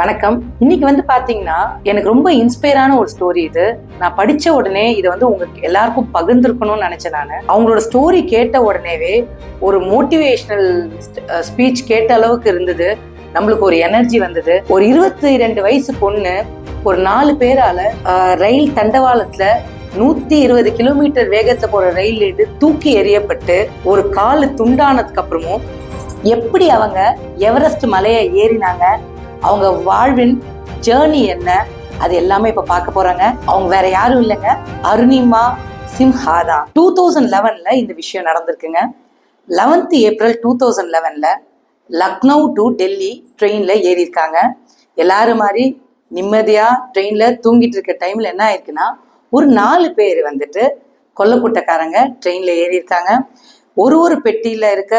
வணக்கம். இன்னைக்கு பாத்தீங்கன்னா எனக்கு ரொம்ப இன்ஸ்பயரான ஒரு ஸ்டோரி இது. நான் படிச்ச உடனே இதை உங்களுக்கு எல்லாருக்கும் பகிர்ந்துருக்கணும்னு நினைச்சேன். நான் அவங்களோட ஸ்டோரி கேட்ட உடனேவே ஒரு மோட்டிவேஷனல் ஸ்பீச் கேட்ட அளவுக்கு இருந்தது. நம்மளுக்கு ஒரு எனர்ஜி வந்தது. ஒரு 22 வயசு பொண்ணு ஒரு 4 பேரால ரயில் தண்டவாளத்துல 120 கிலோமீட்டர் வேகத்துல போற ரயில் இருந்து தூக்கி எறியப்பட்டு ஒரு காலு துண்டானதுக்கு அப்புறமும் எப்படி அவங்க எவரெஸ்ட் மலையை ஏறினாங்க, அவங்க வாழ்வின் ஜேர்னி என்ன, அது எல்லாமே இப்ப பார்க்க போறாங்க. அவங்க வேற யாரும் இல்லைங்க, அருணிமா சின்ஹா தான். 2011 இந்த விஷயம் நடந்திருக்குங்க. 11th April 2011 Lucknow to Delhi ட்ரெயின்ல ஏறி இருக்காங்க. எல்லாரும் மாதிரி நிம்மதியா ட்ரெயின்ல தூங்கிட்டு இருக்க டைம்ல என்ன ஆயிருக்குன்னா, ஒரு 4 பேர் கொல்லக்கூட்டக்காரங்க ட்ரெயின்ல ஏறி இருக்காங்க. ஒரு பெட்டியில இருக்க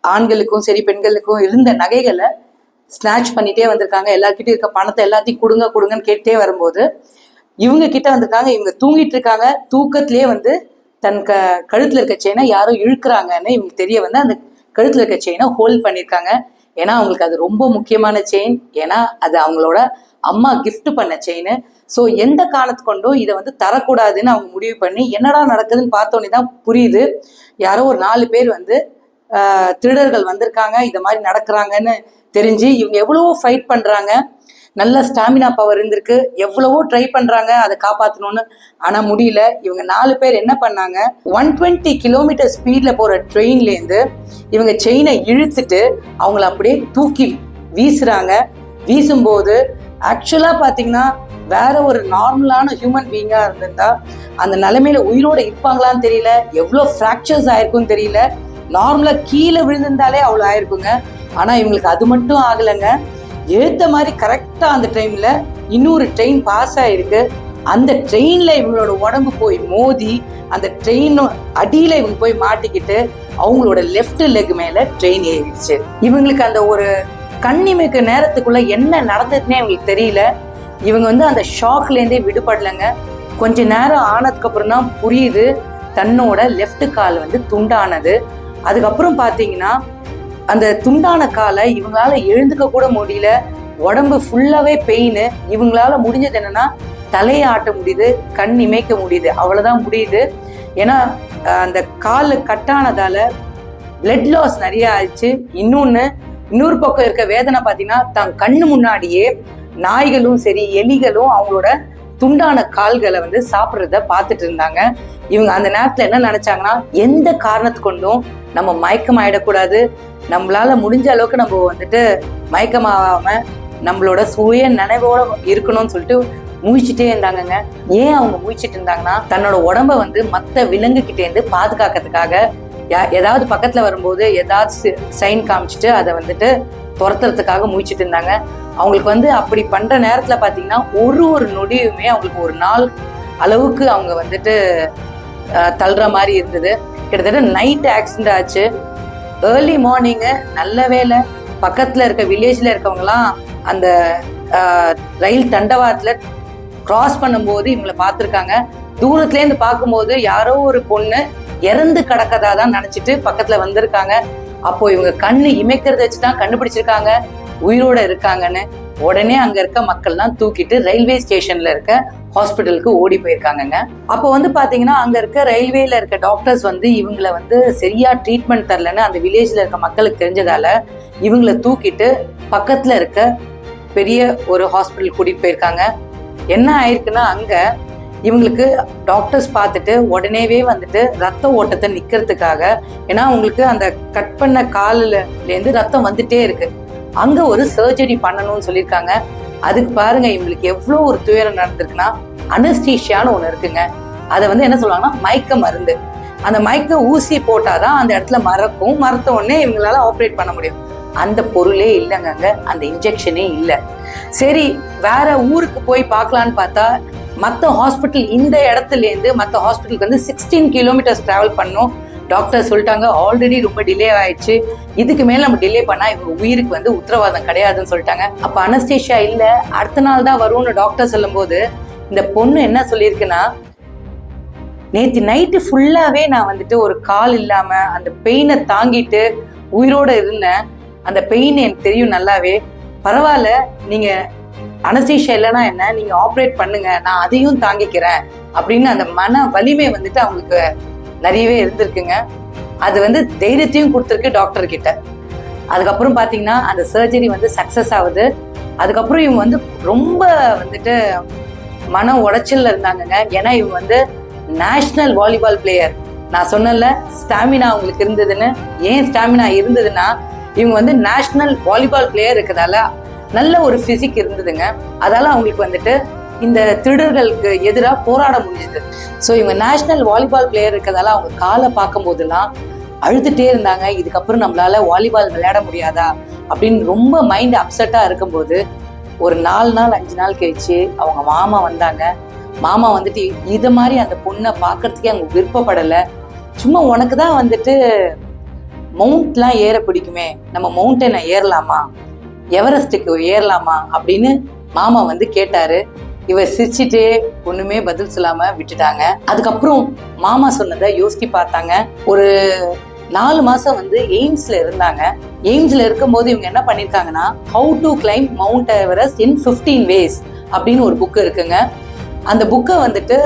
ஆண்களுக்கும் சரி பெண்களுக்கும் இருந்த நகைகளை ஸ்நாச் பண்ணிட்டே வந்திருக்காங்க. எல்லார்கிட்டயும் இருக்க பணத்தை எல்லாத்தையும் கொடுங்கன்னு கேட்டே வரும்போது இவங்க கிட்ட வந்திருக்காங்க. இவங்க தூங்கிட்டு இருக்காங்க. தூக்கத்திலேயே தன் கழுத்துல இருக்க செயினை யாரோ இழுக்கிறாங்கன்னு இவங்களுக்கு தெரிய அந்த கழுத்துல இருக்க செயினை ஹோல்ட் பண்ணியிருக்காங்க. ஏன்னா அவங்களுக்கு அது ரொம்ப முக்கியமான செயின். ஏன்னா அது அவங்களோட அம்மா கிஃப்ட் பண்ண செயின். ஸோ எந்த காரணத்து கொண்டும் இதை தரக்கூடாதுன்னு அவங்க முடிவு பண்ணி என்னடா நடக்குதுன்னு பார்த்தோன்னே தான் புரியுது. யாரோ ஒரு 4 பேர் திருடர்கள் வந்திருக்காங்க, இந்த மாதிரி நடக்கிறாங்கன்னு தெரிஞ்சு இவங்க எவ்வளவோ ஃபைட் பண்றாங்க. நல்ல ஸ்டாமினா பவர் இருந்திருக்கு, எவ்வளவோ ட்ரை பண்றாங்க அதை காப்பாற்றணும்னு. ஆனா முடியல. இவங்க 4 பேர் என்ன பண்ணாங்க, 120 கிலோமீட்டர் ஸ்பீட்ல போற ட்ரெயின்லேருந்து இவங்க செயினை இழுத்துட்டு அவங்கள அப்படியே தூக்கி வீசுறாங்க. வீசும்போது ஆக்சுவலா பாத்தீங்கன்னா வேற ஒரு நார்மலான ஹியூமன் பீயிங்கா இருந்திருந்தா அந்த நிலைமையில உயிரோட இருப்பாங்களான்னு தெரியல, எவ்வளோ ஃப்ராக்சர்ஸ் ஆயிருக்குன்னு தெரியல. நார்மலா கீழே விழுந்திருந்தாலே அவ்வளோ ஆயிருக்குங்க. ஆனா இவங்களுக்கு அது மட்டும் ஆகலைங்க. ஏத்த மாதிரி கரெக்டா அந்த டைம்ல இன்னொரு ட்ரெயின் பாஸ் ஆயிருக்கு. அந்த ட்ரெயின்ல இவங்களோட உடம்பு போய் மோதி அந்த ட்ரெயின் அடியில இவங்க போய் மாட்டிக்கிட்டு அவங்களோட லெஃப்ட் லெக் மேல ட்ரெயின் ஏறிடுச்சு. இவங்களுக்கு அந்த ஒரு கண்ணிமைக்கு நேரத்துக்குள்ள என்ன நடந்ததுன்னே இவங்களுக்கு தெரியல. இவங்க அந்த ஷாக்ல இருந்தே விடுபடலைங்க. கொஞ்ச நேரம் ஆனதுக்கு அப்புறம் தான் புரியுது தன்னோட லெஃப்ட் கால் துண்டானது. அதுக்கப்புறம் பாத்தீங்கன்னா அந்த துண்டான காலை இவங்களால எழுந்துக்க கூட முடியல. உடம்பு ஃபுல்லாவே பெயின். இவங்களால முடிஞ்சது என்னன்னா தலையை ஆட்ட முடியுது, கண் இமைக்க முடியுது, அவ்வளவுதான் முடியுது. ஏன்னா அந்த கால் கட்டானதால பிளட் லாஸ் நிறைய ஆயிடுச்சு. இன்னொரு பக்கம் இருக்க வேதனை பாத்தீங்கன்னா தன் கண்ணு முன்னாடியே நாய்களும் சரி எலிகளும் அவங்களோட துண்டான கால்களை சாப்பிட்றத பார்த்துட்டு இருந்தாங்க. இவங்க அந்த நேரத்துல என்ன நினைச்சாங்கன்னா, எந்த காரணத்து கொண்டும் நம்ம மயக்கம் ஆயிடக்கூடாது, நம்மளால முடிஞ்ச அளவுக்கு நம்ம மயக்கமாகாம நம்மளோட சுய நினைவோட இருக்கணும்னு சொல்லிட்டு முழிச்சுட்டே இருந்தாங்கங்க. ஏன் அவங்க முழிச்சிட்டு இருந்தாங்கன்னா, தன்னோட உடம்ப மற்ற விலங்கு கிட்டே இருந்து பாதுகாக்கிறதுக்காக ஏதாவது பக்கத்துல வரும்போது ஏதாவது சைன் காமிச்சிட்டு அதை துரத்துறதுக்காக முழிச்சிட்டு இருந்தாங்க. அவங்களுக்கு அப்படி பண்ற நேரத்துல பாத்தீங்கன்னா ஒரு நொடியுமே அவங்களுக்கு ஒரு நாள் அளவுக்கு அவங்க தள்ளுற மாதிரி இருந்தது. கிட்டத்தட்ட நைட் ஆக்சிடென்ட் ஆச்சு. ஏர்லி மார்னிங்கு நல்ல வேலை பக்கத்துல இருக்க வில்லேஜ்ல இருக்கவங்கலாம் அந்த ரயில் தண்டவாளத்துல கிராஸ் பண்ணும்போது இவங்களை பார்த்துருக்காங்க. தூரத்துல இருந்து பார்க்கும்போது யாரோ ஒரு பொண்ணு இறந்து கிடக்கதா தான் நினைச்சிட்டு பக்கத்துல வந்திருக்காங்க. அப்போ இவங்க கண்ணு இமைக்கிறத வச்சுதான் கண்டுபிடிச்சிருக்காங்க உயிரோட இருக்காங்கன்னு. உடனே அங்க இருக்க மக்கள்லாம் தூக்கிட்டு ரயில்வே ஸ்டேஷன்ல இருக்க ஹாஸ்பிட்டலுக்கு ஓடி போயிருக்காங்கங்க. அப்போ பாத்தீங்கன்னா அங்க இருக்க ரயில்வேல இருக்க டாக்டர்ஸ் இவங்களை சரியா ட்ரீட்மெண்ட் தரலன்னு அந்த வில்லேஜ்ல இருக்க மக்களுக்கு தெரிஞ்சதால இவங்களை தூக்கிட்டு பக்கத்துல இருக்க பெரிய ஒரு ஹாஸ்பிட்டல் கூட்டிட்டு போயிருக்காங்க. என்ன ஆயிருக்குன்னா அங்க இவங்களுக்கு டாக்டர்ஸ் பார்த்துட்டு உடனேவே ரத்த ஓட்டத்தை நிக்கிறதுக்காக, ஏன்னா அவங்களுக்கு அந்த கட் பண்ண காலில இருந்து ரத்தம் வந்துட்டே இருக்கு, அங்க ஒரு சர்ஜரி பண்ணணும்னு சொல்லியிருக்காங்க. அதுக்கு பாருங்க இவங்களுக்கு எவ்வளவு ஒரு துயரம் நடந்திருக்குன்னா, அனஸ்தீஷியான்னு ஒண்ணு இருக்குங்க. அதை என்ன சொல்லுவாங்கன்னா மயக்க மருந்து. அந்த மயக்க ஊசி போட்டாதான் அந்த இடத்துல மரத்த உடனே இவங்களால ஆப்ரேட் பண்ண முடியும். அந்த பொருளே இல்லைங்க, அந்த இன்ஜெக்ஷனே இல்லை. சரி வேற ஊருக்கு போய் பார்க்கலான்னு பார்த்தா மற்ற ஹாஸ்பிட்டல் இந்த இடத்துல இருந்து மற்ற ஹாஸ்பிட்டலுக்கு 16 கிலோமீட்டர்ஸ் டிராவல் பண்ணும். டாக்டர் சொல்லிட்டாங்க ஆல்ரெடி ரொம்ப டிலே ஆயிடுச்சு, இதுக்கு மேல நம்ம டிலே பண்ணா இவங்க உயிருக்கு உத்தரவாதம் கிடையாதுன்னு சொல்லிட்டாங்க. அப்ப அனஸ்தேஷியா இல்ல, அடுத்த நாள் தான் வரும்னு டாக்டர் சொல்லும் போது இந்த பொண்ணு என்ன சொல்லியிருக்குன்னா, நேற்று நைட்டு ஃபுல்லாவே நான் ஒரு கால் இல்லாம அந்த பெயினை தாங்கிட்டு உயிரோட இருந்தேன். அந்த பெயின் எனக்கு தெரியும் நல்லாவே. பரவாயில்ல, நீங்க அனஸ்தீஷியா இல்லைன்னா என்ன, நீங்க ஆப்ரேட் பண்ணுங்க, நான் அதையும் தாங்கிக்கிறேன் அப்படின்னு அந்த மன வலிமை வந்துட்டு அவங்களுக்கு நிறையவே இருந்திருக்குங்க. அது வந்து தைரியத்தையும் கொடுத்துருக்கு டாக்டர் கிட்ட. அதுக்கப்புறம் பாத்தீங்கன்னா அந்த சர்ஜரி வந்து சக்சஸ் ஆகுது. அதுக்கப்புறம் இவங்க வந்து ரொம்ப வந்துட்டு மன உடைச்சல்ல இருந்தாங்கங்க. ஏன்னா இவங்க வந்து நேஷனல் வாலிபால் பிளேயர். நான் சொன்னல ஸ்டாமினா அவங்களுக்கு இருந்ததுன்னு. ஏன் ஸ்டாமினா இருந்ததுன்னா, இவங்க வந்து நேஷனல் வாலிபால் பிளேயர் இருக்கிறதால நல்ல ஒரு பிசிக் இருந்ததுங்க. அதால அவங்களுக்கு வந்துட்டு இந்த திருடர்களுக்கு எதிராக போராட முடிஞ்சது. ஸோ இவங்க நேஷனல் வாலிபால் பிளேயர் இருக்கிறதால அவங்க காலை பார்க்கும் போதெல்லாம் அழுதுட்டே இருந்தாங்க. இதுக்கப்புறம் நம்மளால வாலிபால் விளையாட முடியாதா அப்படின்னு ரொம்ப மைண்ட் அப்செட்டா இருக்கும்போது ஒரு 4 நாள் 5 நாள் கழிச்சு அவங்க மாமா வந்தாங்க. மாமா வந்துட்டு இது மாதிரி அந்த பொண்ணை பார்க்கறதுக்கே அவங்க விருப்பப்படலை. சும்மா உனக்கு தான் வந்துட்டு மவுண்ட்லாம் ஏற பிடிக்குமே, நம்ம மவுண்டனை ஏறலாமா, எவரெஸ்ட்டுக்கு ஏறலாமா அப்படின்னு மாமா வந்து கேட்டாரு. இவர் சிரிச்சுட்டே ஒண்ணுமே பதில் சொல்லாம விட்டுட்டாங்க. அதுக்கப்புறம் மாமா சொன்னதை யோசிச்சு பார்த்தாங்க. ஒரு 4 மாசம் வந்து எய்ம்ஸ்ல இருந்தாங்க. எய்ம்ஸ்ல இருக்கும்போது இவங்க என்ன பண்ணிருக்காங்கன்னா, how to climb Mount Everest in 15 ways அப்படின்னு ஒரு புக் இருக்குங்க. அந்த புக்கை வந்துட்டு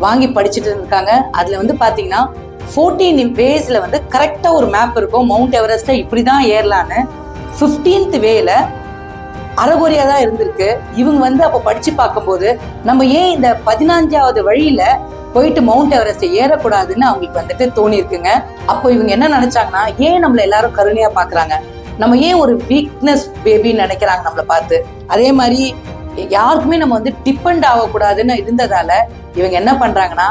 வாங்கி படிச்சுட்டு இருக்காங்க. அதுல வந்து பாத்தீங்கன்னா 14 waysல வந்து கரெக்டா ஒரு மேப் இருக்கும். மவுண்ட் எவரெஸ்ட இப்படிதான் ஏறலான்னு 15th வேல அறகுறையா தான் இருந்திருக்கு. இவங்க வந்து அப்ப படிச்சு பார்க்கும்போது நம்ம ஏன் இந்த 15வது வழியில போயிட்டு மவுண்ட் எவரெஸ்ட் ஏறக்கூடாதுன்னு அவங்களுக்கு வந்துட்டு தோணி இருக்குங்க. அப்போ இவங்க என்ன நினைச்சாங்கன்னா, ஏன் நம்மள எல்லாரும் கருணையா பாக்குறாங்க, நம்ம ஏன் ஒரு வீக்னஸ் பேபின்னு நினைக்கிறாங்க நம்மளை பார்த்து. அதே மாதிரி யாருக்குமே நம்ம வந்து டிபெண்ட் ஆகக்கூடாதுன்னு இருந்ததால இவங்க என்ன பண்றாங்கன்னா,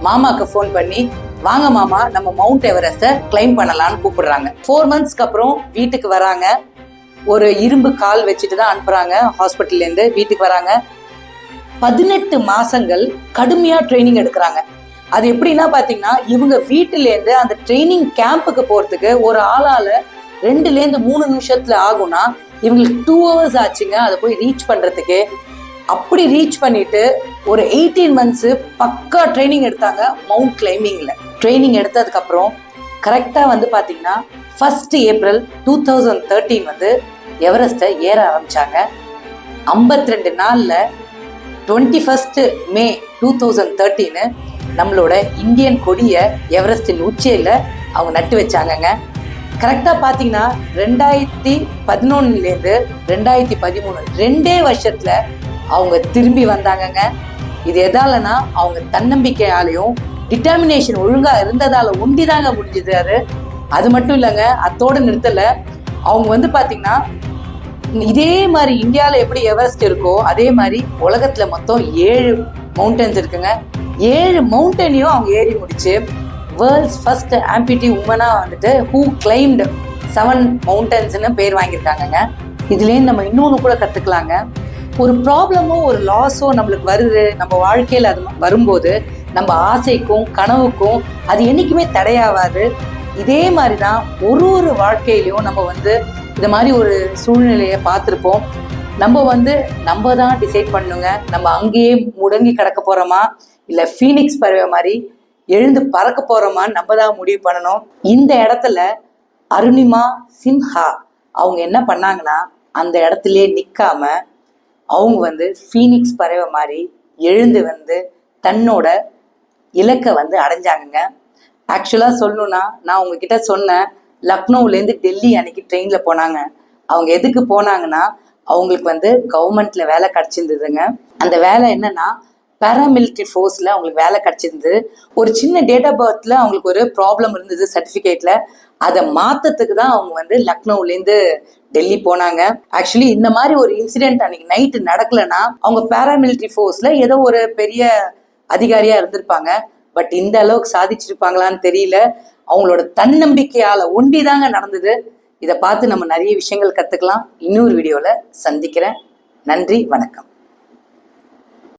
மாமாக்கு ஃபோன் பண்ணி வாங்க மாமா நம்ம மவுண்ட் எவரெஸ்ட கிளைம் பண்ணலாம்னு கூப்பிடுறாங்க. 4 monthsக்கு அப்புறம் வீட்டுக்கு வராங்க. ஒரு இரும்பு கால் வச்சுட்டு தான் அனுப்புறாங்க. ஹாஸ்பிட்டல்ல இருந்து வீட்டுக்கு வராங்க. 18 மாசங்கள் கடுமையா ட்ரைனிங் எடுக்கிறாங்க. அது எப்படின்னா பாத்தீங்கன்னா, இவங்க வீட்டுல இருந்து அந்த ட்ரைனிங் கேம்புக்கு போறதுக்கு ஒரு ஆளால 2-3 நிமிஷத்துல ஆகும்னா இவங்களுக்கு 2 hours ஆச்சுங்க அதை போய் ரீச் பண்றதுக்கு. அப்படி ரீச் பண்ணிட்டு ஒரு 18 months பக்கா ட்ரைனிங் எடுத்தாங்க மவுண்ட் கிளைம்பிங்ல. ட்ரைனிங் எடுத்ததுக்கு அப்புறம் கரெக்டா வந்து பாத்தீங்கன்னா 1st April 2013 வந்து எவரெஸ்ட ஏற ஆரம்பிச்சாங்க. 52 நாள்ல 21st May 2013 நம்மளோட இந்தியன் கொடிய எவரெஸ்டின் உச்சியில அவங்க நட்டு வச்சாங்கங்க. கரெக்டா பாத்தீங்கன்னா 2011 2013 2 வருஷத்துல அவங்க திரும்பி வந்தாங்கங்க. இது எதாலனா அவங்க தன்னம்பிக்கையாலையும் டிட்டர்மினேஷன் ஒழுங்கா இருந்ததால ஒண்டிதாங்க முடிஞ்சது. அது மட்டும் இல்லைங்க, அத்தோட நிறுத்தல. அவங்க வந்து பாத்தீங்கன்னா, இதே மாதிரி இந்தியாவில் எப்படி எவரெஸ்ட் இருக்கோ அதே மாதிரி உலகத்துல மொத்தம் 7 மவுண்டன்ஸ் இருக்குங்க. 7 மவுண்டனையும் அவங்க ஏறி முடிச்சு வேர்ல்ட்ஸ் ஃபர்ஸ்ட் ஆம்பிட்டி உமனா வந்துட்டு ஹூ கிளைம்டு 7 மவுண்டன்ஸ்னு பேர் வாங்கியிருக்காங்கங்க. இதுலேருந்து நம்ம இன்னொன்று கூட கற்றுக்கலாங்க. ஒரு ப்ராப்ளமோ ஒரு லாஸோ நம்மளுக்கு வருது, நம்ம வாழ்க்கையில் அது வரும்போது நம்ம ஆசைக்கும் கனவுக்கும் அது என்றைக்குமே தடையாகாது. இதே மாதிரி தான் ஒரு வாழ்க்கையிலையும் நம்ம வந்து இது மாதிரி ஒரு சூழ்நிலையை பார்த்துருப்போம். நம்ம தான் டிசைட் பண்ணுங்க, நம்ம அங்கேயே முடங்கி கிடக்க போகிறோமா இல்லை ஃபீனிக்ஸ் பறவை மாதிரி எழுந்து பறக்க போகிறோமான்னு நம்ம தான் முடிவு பண்ணணும். இந்த இடத்துல அருணிமா சின்ஹா அவங்க என்ன பண்ணாங்கன்னா, அந்த இடத்துலயே நிற்காம அவங்க வந்து ஃபீனிக்ஸ் பறவை மாதிரி எழுந்து வந்து தன்னோட இலக்கை வந்து அடைஞ்சாங்கங்க. ஆக்சுவலாக சொல்லணும்னா, நான் உங்ககிட்ட சொன்னேன், லக்னோவிலேருந்து டெல்லி அன்னைக்கு ட்ரெயினில் போனாங்க. அவங்க எதுக்கு போனாங்கன்னா, அவங்களுக்கு வந்து கவர்மெண்ட்ல வேலை கிடச்சிருந்ததுங்க. அந்த வேலை என்னன்னா, பேராமிலிட்ரி ஃபோர்ஸில் அவங்களுக்கு வேலை கிடச்சிருந்தது. ஒரு சின்ன டேட் ஆஃப் பர்த்தில் அவங்களுக்கு ஒரு ப்ராப்ளம் இருந்தது சர்டிஃபிகேட்டில். அதை மாற்றத்துக்கு தான் அவங்க வந்து லக்னோவிலேருந்து டெல்லி போனாங்க. ஆக்சுவலி இந்த மாதிரி ஒரு இன்சிடென்ட் அன்னைக்கு நைட்டு நடக்கலைன்னா அவங்க பேராமிலிட்ரி ஃபோர்ஸில் ஏதோ ஒரு பெரிய அதிகாரியாக இருந்திருப்பாங்க. பட் இந்த அளவுக்கு சாதிச்சிருப்பாங்களான்னு தெரியல. அவங்களோட தன்னம்பிக்கையால் ஒண்டிதாங்க நடந்தது. இதை பார்த்து நம்ம நிறைய விஷயங்கள் கற்றுக்கலாம். இன்னொரு வீடியோவில் சந்திக்கிறேன். நன்றி, வணக்கம்.